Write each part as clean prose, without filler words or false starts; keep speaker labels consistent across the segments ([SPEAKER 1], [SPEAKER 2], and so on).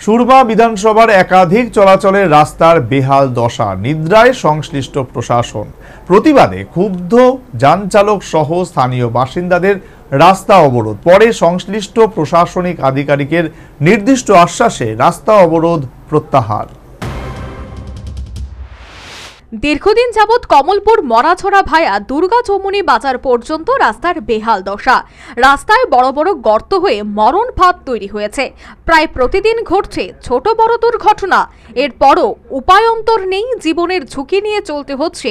[SPEAKER 1] সুরমা বিধানসভার একাধিক চলাচলের রাস্তার বেহাল দশা, নিদ্রায় সংশ্লিষ্ট প্রশাসন। প্রতিবাদে ক্ষুব্ধ যানচালক সহ স্থানীয় বাসিন্দাদের রাস্তা অবরোধ। পরে সংশ্লিষ্ট প্রশাসনিক আধিকারিকের নির্দিষ্ট আশ্বাসে রাস্তা অবরোধ প্রত্যাহার।
[SPEAKER 2] দীর্ঘদিন যাবৎ কমলপুর মরাছড়া ভায়া দুর্গা চৌমুনি বাজার পর্যন্ত রাস্তার বেহাল দশা। রাস্তায় বড় বড় গর্ত হয়ে মরণ ফাঁদ তৈরি হয়েছে। প্রায় প্রতিদিন ঘটছে ছোট বড় দুর্ঘটনা। এরপরও উপায়ন্তর নেই, জীবনের ঝুঁকি নিয়ে চলতে হচ্ছে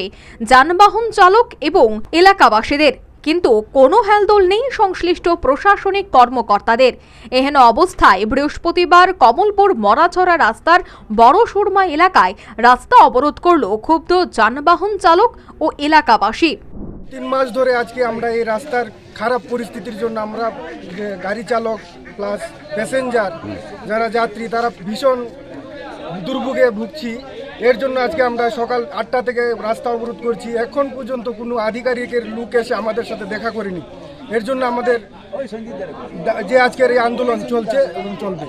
[SPEAKER 2] যানবাহন চালক এবং এলাকাবাসীদের। কিন্তু কোনো হেলদোল নেই সংশ্লিষ্ট প্রশাসনিক কর্মকর্তাদের। এহেন অবস্থায় বৃহস্পতিবার কমলপুর মরাছড়া রাস্তার বড় সুরমা এলাকায় রাস্তা অবরোধ করল ক্ষুব্ধ যানবাহন চালক ও এলাকাবাসী।
[SPEAKER 3] 3 মাস ধরে আজকে আমরা এই রাস্তার খারাপ পরিস্থিতির জন্য আমরা গাড়ি চালক প্লাস প্যাসেঞ্জার যারা যাত্রী তারা ভীষণ দুর্ভোগে ভুগছি। এর জন্য আজকে আমরা সকাল 8টা থেকে রাস্তা অবরোধ করছি। এখন পর্যন্ত কোনো আধিকারিকের লোক এসে আমাদের সাথে দেখা করেনি। এর জন্য আমাদের যে আজকের এই আন্দোলন চলছে এবং চলবে।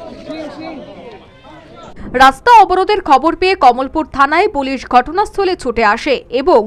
[SPEAKER 2] রাস্তা অবরোধের খবর পেয়ে কমলপুর থানায় পুলিশ ঘটনাস্থলে ছুটে আসে এবং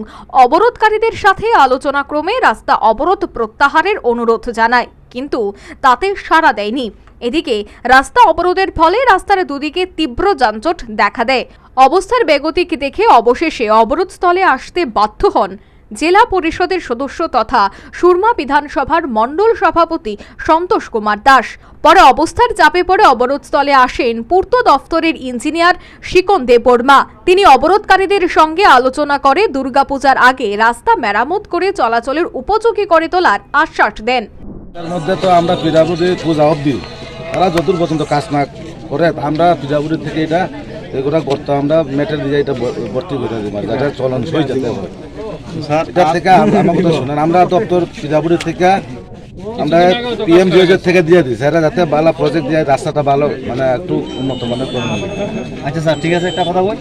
[SPEAKER 2] অবরোধকারীদের সাথে আলোচনাক্রমে রাস্তা অবরোধ প্রত্যাহারের অনুরোধ জানায়, কিন্তু তাতে সাড়া দেয়নি। এদিকে রাস্তা অবরোধের ফলে রাস্তার দুদিকে তীব্র যানজট দেখা দেয়। অবস্থার বেগতিক দেখে অবশেষে অবরোধস্থলে আসতে বাধ্য হন জেলা পরিষদের সদস্য তথা সুরমা বিধানসভার মণ্ডল সভাপতি সন্তোষ কুমার দাস। পরে অবস্থার চাপে পড়ে অবরোধস্থলে আসেন পূর্ত দফতরের ইঞ্জিনিয়ার শিকন দেববর্মা। তিনি অবরোধকারীদের সঙ্গে আলোচনা করে দুর্গাপূজার আগে রাস্তা মেরামত করে চলাচলের উপযোগী করে তোলার আশ্বাস দেন।
[SPEAKER 4] তার মধ্যে তো আমরা পীড়াপুরি পূজা অবধি তারা যতদূর পর্যন্ত কাজ না করে আমরা পীড়াপুরি থেকে এটা এগুলা করতে আমরা মেটের দিয়ে এটা ভর্তি করে দিই, যাতে চলন সই যেতে হবে। এটা থেকে আমার কথা শুনেন, আমরা দপ্তর পীড়াপুরি থেকে আমরা PMGOZ থেকে দিয়ে দিই স্যার, যাতে ভালো প্রজেক্ট দিয়ে রাস্তাটা ভালো মানে একটু উন্নত মানের করে। আচ্ছা স্যার ঠিক আছে, একটা কথা বল,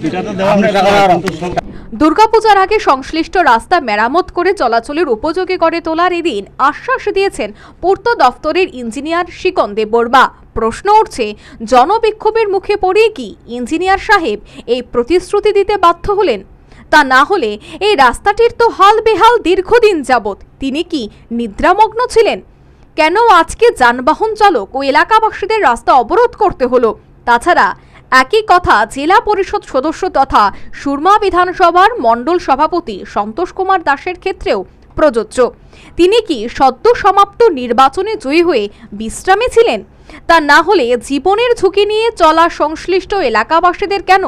[SPEAKER 2] দুর্গাপূজার আগে সংশ্লিষ্ট রাস্তা মেরামত করে চলাচলের উপযোগী করে তোলার এদিন আশ্বাস দিয়েছেন পূর্ত দফতরের ইঞ্জিনিয়ার শিকন দেববর্মা। প্রশ্ন উঠছে, জনবিক্ষোভের মুখে পড়ে কি ইঞ্জিনিয়ার সাহেব এই প্রতিশ্রুতি দিতে বাধ্য হলেন? তা না হলে এই রাস্তাটির তো হাল বেহাল দীর্ঘদিন যাবৎ। তিনি কি নিদ্রামগ্ন ছিলেন? কেন আজকে যানবাহন চালক ও এলাকাবাসীদের রাস্তা অবরোধ করতে হলো? তাছাড়া একই কথা জেলা পরিষদ সদস্য তথা সুরমা বিধানসভার মণ্ডল সভাপতি সন্তোষ কুমার দাসের ক্ষেত্রেও প্রযোজ্য। তিনি কি সদ্য সমাপ্ত নির্বাচনে জয়ী হয়ে বিশ্রামে ছিলেন? তা না হলে জীবনের ঝুঁকি নিয়ে চলা সংশ্লিষ্ট এলাকাবাসীদের কেন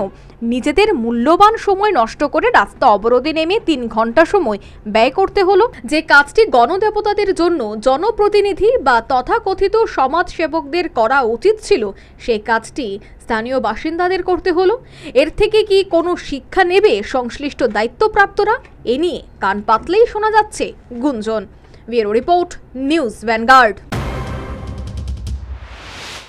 [SPEAKER 2] নিজেদের মূল্যবান সময় নষ্ট করে রাস্তা অবরোধে নেমে 3 ঘন্টা সময় ব্যয় করতে হলো? যে কাজটি গণদেবতাদের জন্য জনপ্রতিনিধি বা তথাকথিত সমাজসেবকদের করা উচিত ছিল, সেই কাজটি স্থানীয় বাসিন্দাদের করতে হলো। এর থেকে কি কোনো শিক্ষা নেবে সংশ্লিষ্ট দায়িত্বপ্রাপ্তরা? এ নিয়ে কান পাতলেই শোনা যাচ্ছে গুঞ্জন। Bureau report, news vanguard.